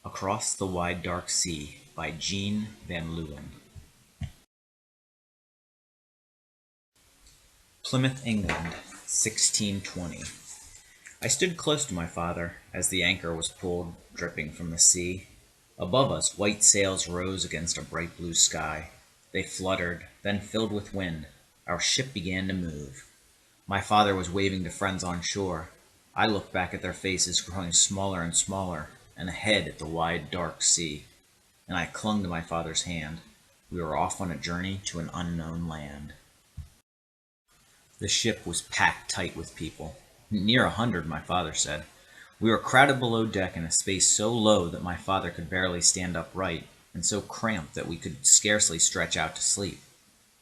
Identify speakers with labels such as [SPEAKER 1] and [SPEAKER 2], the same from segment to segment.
[SPEAKER 1] Across the Wide Dark Sea by Jean Van Leeuwen. Plymouth, England, 1620. I stood close to my father as the anchor was pulled, dripping from the sea. Above us, white sails rose against a bright blue sky. They fluttered, then filled with wind. Our ship began to move. My father was waving to friends on shore. I looked back at their faces growing smaller and smaller, and ahead at the wide, dark sea. And I clung to my father's hand. We were off on a journey to an unknown land. The ship was packed tight with people. Near 100, my father said. We were crowded below deck in a space so low that my father could barely stand upright, and so cramped that we could scarcely stretch out to sleep.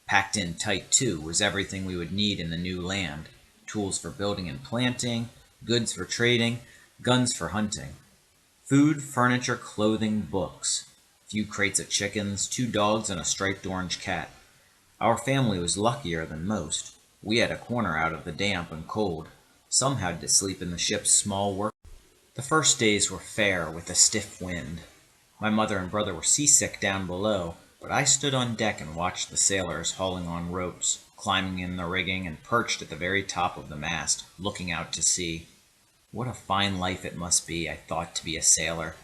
[SPEAKER 1] Packed in tight, too, was everything we would need in the new land: tools for building and planting, goods for trading, guns for hunting. Food, furniture, clothing, books. A few crates of chickens, 2 dogs, and a striped orange cat. Our family was luckier than most. We had a corner out of the damp and cold. Some had to sleep in the ship's small work. The first days were fair with a stiff wind. My mother and brother were seasick down below, but I stood on deck and watched the sailors hauling on ropes, climbing in the rigging, and perched at the very top of the mast, looking out to sea. What a fine life it must be, I thought, to be a sailor.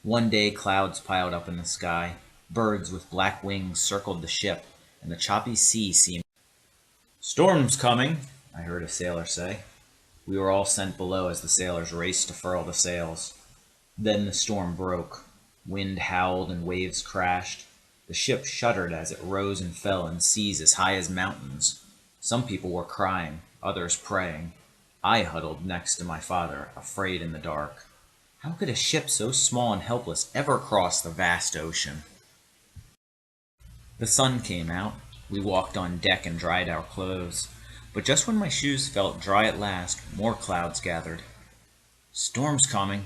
[SPEAKER 1] One day clouds piled up in the sky. Birds with black wings circled the ship, and the choppy sea seemed... "Storm's coming," I heard a sailor say. We were all sent below as the sailors raced to furl the sails. Then the storm broke. Wind howled and waves crashed. The ship shuddered as it rose and fell in seas as high as mountains. Some people were crying, others praying. I huddled next to my father, afraid in the dark. How could a ship so small and helpless ever cross the vast ocean? The sun came out. We walked on deck and dried our clothes. But just when my shoes felt dry at last, more clouds gathered. "Storm's coming,"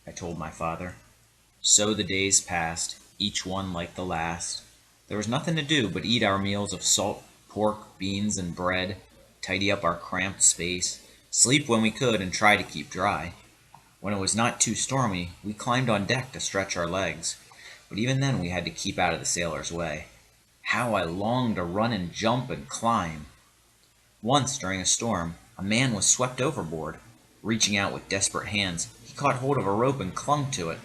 [SPEAKER 1] I told my father. So the days passed, each one like the last. There was nothing to do but eat our meals of salt, pork, beans, and bread, tidy up our cramped space, sleep when we could, and try to keep dry. When it was not too stormy, we climbed on deck to stretch our legs, but even then we had to keep out of the sailors' way. How I longed to run and jump and climb! Once, during a storm, a man was swept overboard. Reaching out with desperate hands, he caught hold of a rope and clung to it.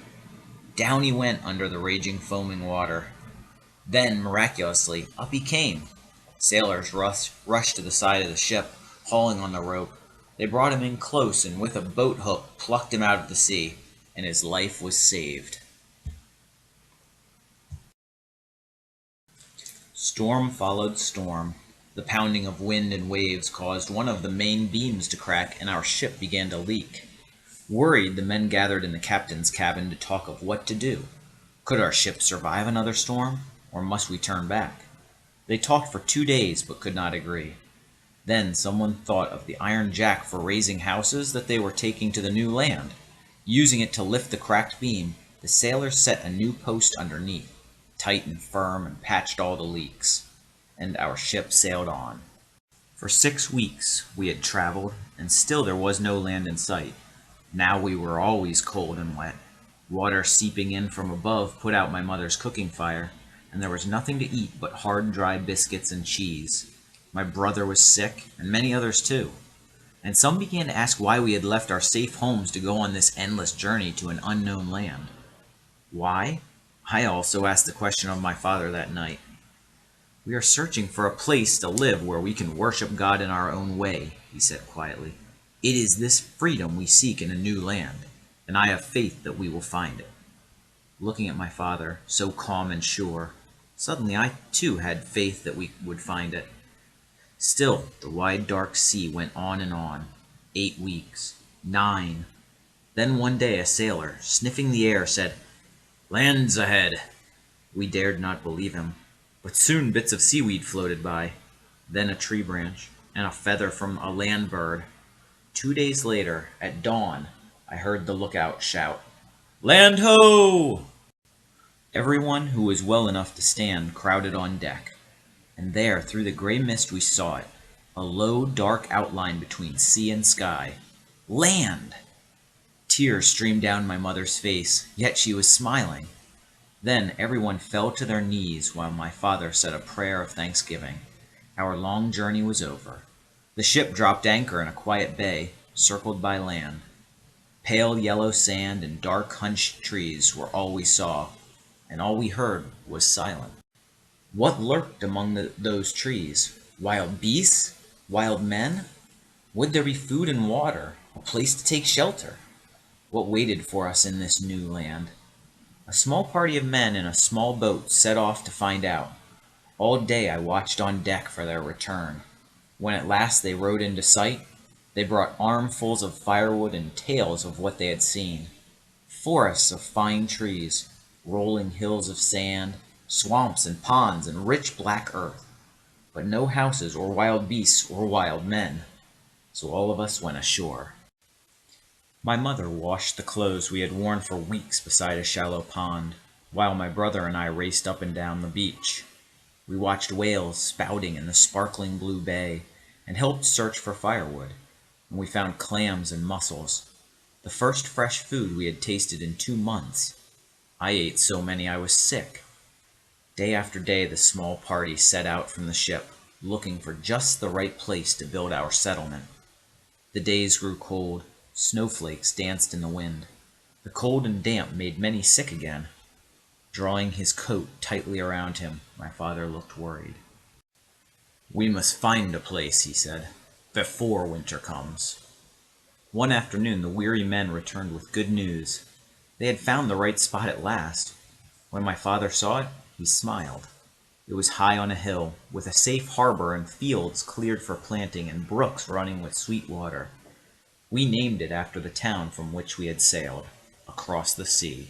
[SPEAKER 1] Down he went under the raging, foaming water. Then, miraculously, up he came. Sailors rushed to the side of the ship, hauling on the rope. They brought him in close and with a boat hook plucked him out of the sea, and his life was saved. Storm followed storm. The pounding of wind and waves caused one of the main beams to crack, and our ship began to leak. Worried, the men gathered in the captain's cabin to talk of what to do. Could our ship survive another storm, or must we turn back? They talked for 2 days, but could not agree. Then someone thought of the iron jack for raising houses that they were taking to the new land. Using it to lift the cracked beam, the sailors set a new post underneath, tight and firm, and patched all the leaks. And our ship sailed on. For 6 weeks we had traveled, and still there was no land in sight. Now we were always cold and wet. Water seeping in from above put out my mother's cooking fire, and there was nothing to eat but hard, dry biscuits and cheese. My brother was sick, and many others too. And some began to ask why we had left our safe homes to go on this endless journey to an unknown land. Why? I also asked the question of my father that night. "We are searching for a place to live where we can worship God in our own way," he said quietly. "It is this freedom we seek in a new land, and I have faith that we will find it." Looking at my father, so calm and sure, suddenly I too had faith that we would find it. Still, the wide dark sea went on and on. 8 weeks. 9. Then one day a sailor, sniffing the air, said, "Land's ahead." We dared not believe him. But soon bits of seaweed floated by, then a tree branch, and a feather from a land bird. 2 days later, at dawn, I heard the lookout shout, "Land ho!" Everyone who was well enough to stand crowded on deck, and there, through the gray mist, we saw it, a low, dark outline between sea and sky. Land! Tears streamed down my mother's face, yet she was smiling. Then everyone fell to their knees while my father said a prayer of thanksgiving. Our long journey was over. The ship dropped anchor in a quiet bay, circled by land. Pale yellow sand and dark hunched trees were all we saw, and all we heard was silence. What lurked among those trees? Wild beasts? Wild men? Would there be food and water, a place to take shelter? What waited for us in this new land? A small party of men in a small boat set off to find out. All day I watched on deck for their return. When at last they rode into sight, they brought armfuls of firewood and tales of what they had seen. Forests of fine trees, rolling hills of sand, swamps and ponds and rich black earth, but no houses or wild beasts or wild men. So all of us went ashore. My mother washed the clothes we had worn for weeks beside a shallow pond, while my brother and I raced up and down the beach. We watched whales spouting in the sparkling blue bay and helped search for firewood, and we found clams and mussels, the first fresh food we had tasted in 2 months. I ate so many I was sick. Day after day the small party set out from the ship, looking for just the right place to build our settlement. The days grew cold, snowflakes danced in the wind. The cold and damp made many sick again. Drawing his coat tightly around him, my father looked worried. "We must find a place," he said, "before winter comes." One afternoon the weary men returned with good news. They had found the right spot at last. When my father saw it, he smiled. It was high on a hill, with a safe harbor and fields cleared for planting and brooks running with sweet water. We named it after the town from which we had sailed, across the sea.